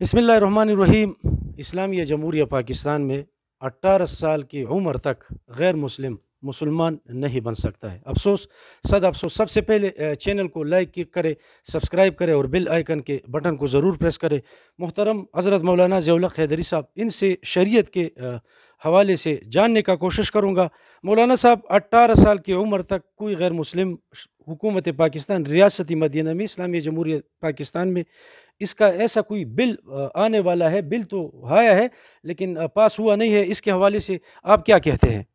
बिस्मिल्लाहिर्रहमानिर्रहीम। इस्लामिया जमहूरिया पाकिस्तान में 18 साल की उम्र तक गैर मुस्लिम मुसलमान नहीं बन सकता है। अफसोस, सद अफसोस। सबसे पहले चैनल को लाइक करें, सब्सक्राइब करें और बेल आइकन के बटन को ज़रूर प्रेस करें। मोहतरम हज़रत मौलाना ज़िया-उल-हक़ हैदरी साहब, इनसे शरीयत के हवाले से जानने का कोशिश करूँगा। मौलाना साहब, 18 साल की उम्र तक कोई गैर मुस्लिम हुकूमत पाकिस्तान रियासती मदीना में इस्लामिया जमहूरिया पाकिस्तान में इसका ऐसा कोई बिल आने वाला है। बिल तो आया है लेकिन पास हुआ नहीं है। इसके हवाले से आप क्या कहते हैं?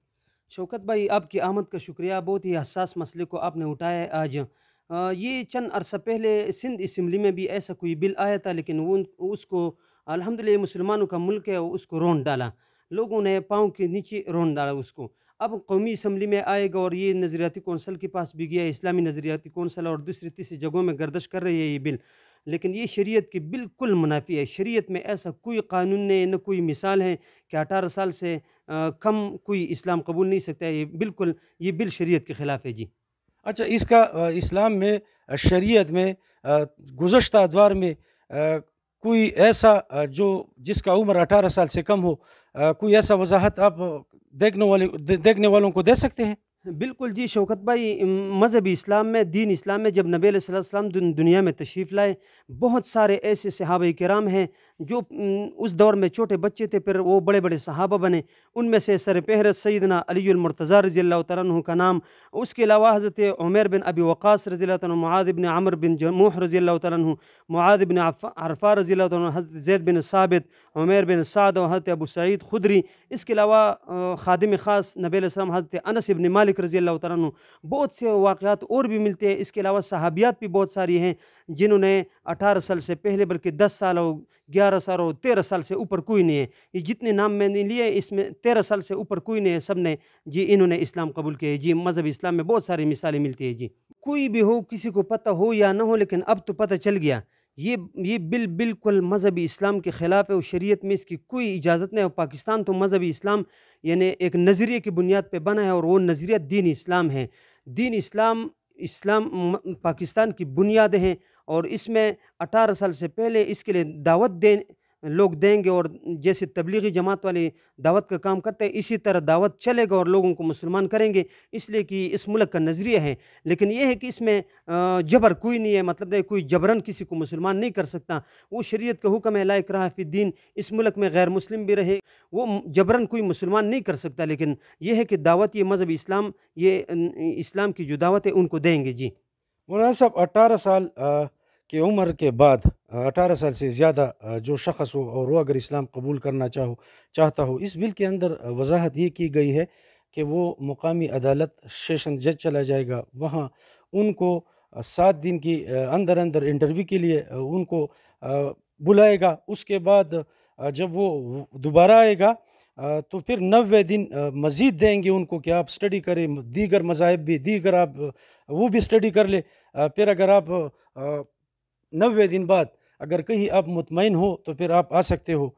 शौकत भाई, आपकी आमद का शुक्रिया। बहुत ही हसास मसले को आपने उठाया है आज। ये चंद अरसा पहले सिंध असम्बली में भी ऐसा कोई बिल आया था, लेकिन वो उसको अल्हम्दुलिल्लाह मुसलमानों का मुल्क है, उसको रोन डाला। लोगों ने पाँव के नीचे रोन डाला उसको। अब कौमी असम्बली में आएगा और ये नज़रियाती कौंसल के पास भी गया, इस्लामी नज़रियाती कौंसल और दूसरी तीसरी जगहों में गर्दिश कर रही है ये बिल। लेकिन ये शरीयत की बिल्कुल मुनाफी है। शरीयत में ऐसा कोई कानून नहीं, न कोई मिसाल है कि 18 साल से कम कोई इस्लाम कबूल नहीं सकता है। ये बिल्कुल, ये बिल शरीयत के ख़िलाफ़ है जी। अच्छा, इसका इस्लाम में शरीयत में गुज़श्ता अदवार में कोई ऐसा जो जिसका उम्र 18 साल से कम हो, कोई ऐसा वजाहत आप देखने वालों को दे सकते हैं? बिल्कुल जी शौकत भाई, मज़हबी इस्लाम में, दीन इस्लाम में, जब नबी अलैहिस्सलाम दुनिया में तशरीफ़ लाए, बहुत सारे ऐसे सहाबा किराम हैं जो उस दौर में छोटे बच्चे थे, फिर वो बड़े बड़े सहाबा बने। उनमें से सर फहरत सैयदना अली मुर्तज़ा रज़ियल्लाहु तआला अन्हु का नाम, उसके अलावा हज़रत उमर बिन अबी वक़ास रज़ियल्लाहु तआला अन्हु, मुआज़ बिन अम्र बिन जमूह रज़ियल्लाहु तआला अन्हु, मुआज़ बिन अरफ़ा रज़ियल्लाहु तआला अन्हु, हज़रत ज़ैद बिन साबित, उमर बिन साद और हज़रत अबू सईद खुदरी। इसके अलावा खादिम ख़ास नबी अलैहिस्सलाम हज़रत अनस इब्न मालिक रज़ियल्लाहु तआला अन्हु। बहुत से वाक़यात और भी मिलते हैं। इसके अलावा सहाबियात भी बहुत सारी हैं जिन्होंने 18 साल से पहले, बल्कि 10 साल हो, 11 साल हो, 13 साल से ऊपर कोई नहीं है। ये जितने नाम मैंने लिए, इसमें 13 साल से ऊपर कोई नहीं है। सब ने जी इन्होंने इस्लाम कबूल किया है जी। मज़हब इस्लाम में बहुत सारी मिसालें मिलती है जी। कोई भी हो, किसी को पता हो या ना हो, लेकिन अब तो पता चल गया। ये बिल बिल्कुल मज़हबी इस्लाम के ख़िलाफ़ है और शरीयत में इसकी कोई इजाज़त नहीं है। और पाकिस्तान तो मज़हबी इस्लाम यानी एक नज़रिए की बुनियाद पे बना है और वो नज़रिया दीन इस्लाम है। दीन इस्लाम, इस्लाम पाकिस्तान की बुनियादें हैं और इसमें 18 साल से पहले इसके लिए दावत लोग देंगे, और जैसे तबलीगी जमात वाले दावत का काम करते हैं, इसी तरह दावत चलेगा और लोगों को मुसलमान करेंगे, इसलिए कि इस मुल्क का नज़रिया है। लेकिन यह है कि इसमें जबर कोई नहीं है, मतलब है कोई जबरन किसी को मुसलमान नहीं कर सकता। वो शरीयत का हुक्म है, ला इकराह फिद्दीन। इस मुल्क में गैर मुस्लिम भी रहे, वो जबरन कोई मुसलमान नहीं कर सकता। लेकिन यह है कि दावत ये मज़हब इस्लाम, ये इस्लाम की जो दावत है उनको देंगे जी। मौलाना साहब, 18 साल की उम्र के बाद 18 साल से ज़्यादा जो शख़्स हो और वो अगर इस्लाम कबूल करना चाहता हो, इस बिल के अंदर वजाहत ये की गई है कि वो मुकामी अदालत सेशन जज चला जाएगा, वहाँ उनको 7 दिन की अंदर अंदर इंटरव्यू के लिए उनको बुलाएगा। उसके बाद जब वो दोबारा आएगा तो फिर 90 दिन मज़ीद देंगे उनको कि आप स्टडी करें, दीगर मज़ाहिब भी, दीगर आप वो भी स्टडी कर ले। फिर अगर आप 90 दिन बाद अगर कहीं आप मुतमईन हो तो फिर आप आ सकते हो।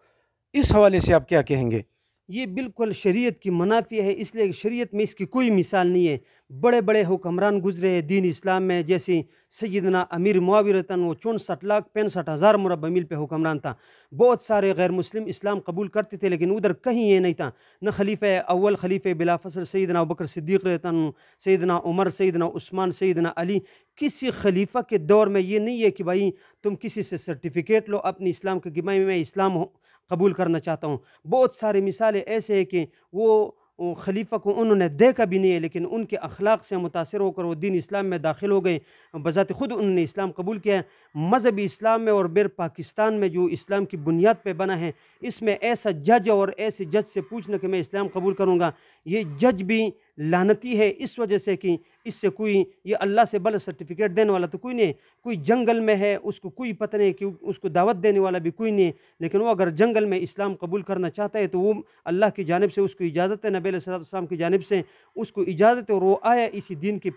इस हवाले से आप क्या कहेंगे? ये बिल्कुल शरीयत की मुनाफी है, इसलिए शरीयत में इसकी कोई मिसाल नहीं है। बड़े बड़े हुक्मरान गुजरे हैं दीन इस्लाम में, जैसे सैयदना अमीर मुआविया रतन, वो 64,65,000 मुरब्बा मील पे हुक्मरान था। बहुत सारे गैर मुस्लिम इस्लाम कबूल करते थे, लेकिन उधर कहीं ये नहीं था। न खलीफा अव्वल खलीफा बिला फसल सैयदना अबू बकर सिद्दीक़ रतन, सैयदना उमर, सैयदना उस्मान, सैयदना अली, किसी खलीफा के दौर में ये नहीं है कि भाई तुम किसी से सर्टिफिकेट लो अपनी इस्लाम के कि मैं इस्लाम कबूल करना चाहता हूँ। बहुत सारी मिसालें ऐसे हैं कि वो खलीफा को उन्होंने देखा भी नहीं है, लेकिन उनके अखलाक से मुतासिर होकर वो दीन इस्लाम में दाखिल हो गए, बज़ात खुद उन्होंने इस्लाम कबूल किया है। मज़हबी इस्लाम में और बिर पाकिस्तान में जो इस्लाम की बुनियाद पे बना है, इसमें ऐसा जज और ऐसे जज से पूछना कि मैं इस्लाम कबूल करूँगा, ये जज भी लानती है, इस वजह से कि इससे कोई, ये अल्लाह से भला सर्टिफिकेट देने वाला तो कोई नहीं है। कोई जंगल में है, उसको कोई पता नहीं कि उसको दावत देने वाला भी कोई नहीं है, लेकिन वो अगर जंगल में इस्लाम कबूल करना चाहता है तो वो अल्लाह की जानिब से उसको इजाज़त है, नबी अलैहिस्सलाम की जानिब से उसको इजाज़त है, और वो आया इसी दीन की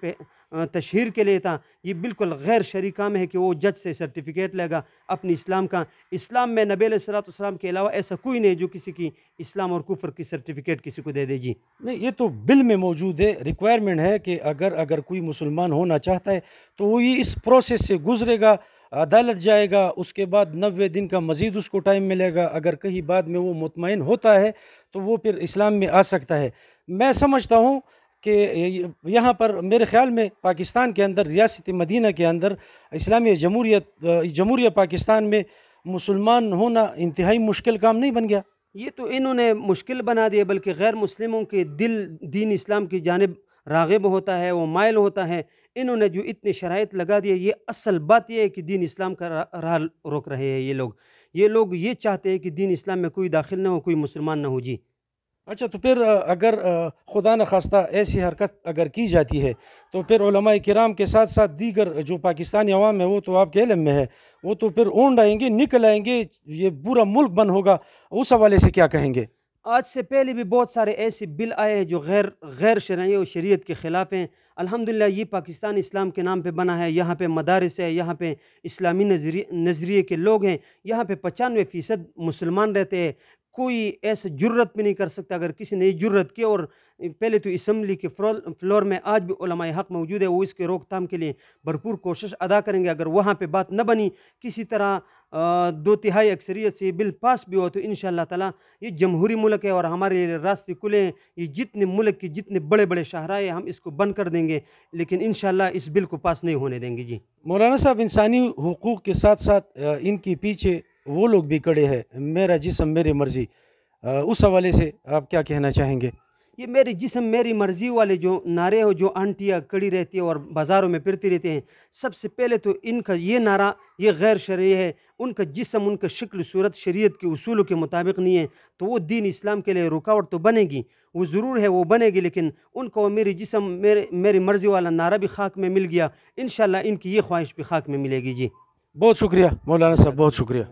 तशहीर के लिए था। ये बिल्कुल गैर शरई काम है कि वो जज से सर्टिफिकेट लेगा अपनी इस्लाम का। इस्लाम में नबी अलैहिस्सलाम के अलावा ऐसा कोई नहीं जो किसी की इस्लाम और कुफ्र की सर्टिफिकेट किसी को दे दे जी। नहीं, ये तो बिल में मौजूद है, रिक्वायरमेंट है कि अगर अगर कोई मुसलमान होना चाहता है तो वो ये इस प्रोसेस से गुजरेगा। عدالت جائے گا، اس کے بعد 90 دن کا مزید اس کو ٹائم ملے گا، اگر کہیں بعد میں وہ مطمئن ہوتا ہے تو وہ پھر اسلام میں آ سکتا ہے۔ میں سمجھتا ہوں کہ یہاں پر میرے خیال میں پاکستان کے اندر، ریاست مدینہ کے اندر، اسلامی جمہوریہ پاکستان میں مسلمان ہونا انتہائی مشکل کام نہیں بن گیا۔ یہ تو انہوں نے مشکل بنا دیا، بلکہ غیر مسلموں کے دل دین اسلام کی جانب راغب ہوتا ہے، وہ مائل ہوتا ہے۔ انہوں نے جو اتنے شرائط لگا دیے، یہ اصل بات یہ ہے کہ دین اسلام کا راہ روک رہے ہیں یہ لوگ یہ چاہتے ہیں کہ دین اسلام میں کوئی داخل نہ ہو، کوئی مسلمان نہ ہو جی۔ اچھا، تو پھر اگر خدا نخواستہ ایسی حرکت اگر کی جاتی ہے تو پھر علماء کرام کے ساتھ ساتھ دیگر جو پاکستانی عوام ہے وہ تو آپ کے علم میں ہے، وہ تو پھر اونڈ آئیں گے، نکل آئیں گے، یہ پورا ملک بند ہوگا، اس حوالے سے کیا کہیں گے؟ آج سے پہلے بھی بہت سارے ایسے بل آئے ہیں جو غیر شرعی اور شریعت کے خلاف ہیں۔ الحمدللہ یہ پاکستان اسلام کے نام پہ بنا ہے، یہاں پہ مدارس ہے، یہاں پہ اسلامی نظریے کے لوگ ہیں، یہاں پہ 95% مسلمان رہتے ہیں۔ کوئی ایسا جرت بھی نہیں کر سکتا، اگر کسی نے یہ جرت کی، اور پہلے تو اسمبلی کے فلور میں آج بھی علماء حق موجود ہے، وہ اس کے روک تھام کے لیے بھرپور کوشش ادا کریں گے۔ اگر وہاں پہ بات نہ بنی، کسی طرح 2/3 اکثریت سے یہ بل پاس بھی ہو، تو انشاءاللہ تعالیٰ یہ جمہوری ملک ہے اور ہمارے لیے راستے کھلے ہیں۔ یہ جتنے ملک کے جتنے بڑے بڑے شاہراہ ہیں، ہم اس کو بند کر دیں گے، لیکن انشاءاللہ اس بل کو پاس نہیں ہونے دیں گے جی۔ مولانا صاحب، انسانی حقوق کے ساتھ ساتھ ان کے پیچھے وہ لوگ بھی کڑے ہیں، میرا جسم میری مرضی، اس حوالے سے آپ کیا کہنا چاہیں گے؟ یہ میری جسم میری مرضی والے جو نعرے ہو، جو آنٹیاں کڑی رہتی ہیں اور بازاروں میں پھرتی رہتے ہیں، سب سے پہلے تو ان کا یہ نعرہ یہ غیر شرعی ہے۔ ان کا جسم، ان کا شکل صورت شریعت کے اصولوں کے مطابق نہیں ہے، تو وہ دین اسلام کے لیے رکاوٹ تو بنے گی، وہ ضرور ہے، وہ بنے گی، لیکن ان کو میری جسم میری مرضی والا نعرہ بھی خاک میں مل گیا، انشاءاللہ ان کی یہ خواہش بھی خاک میں ملے گی جی۔ بہت شکریہ مولانا صاحب، بہت شکریہ۔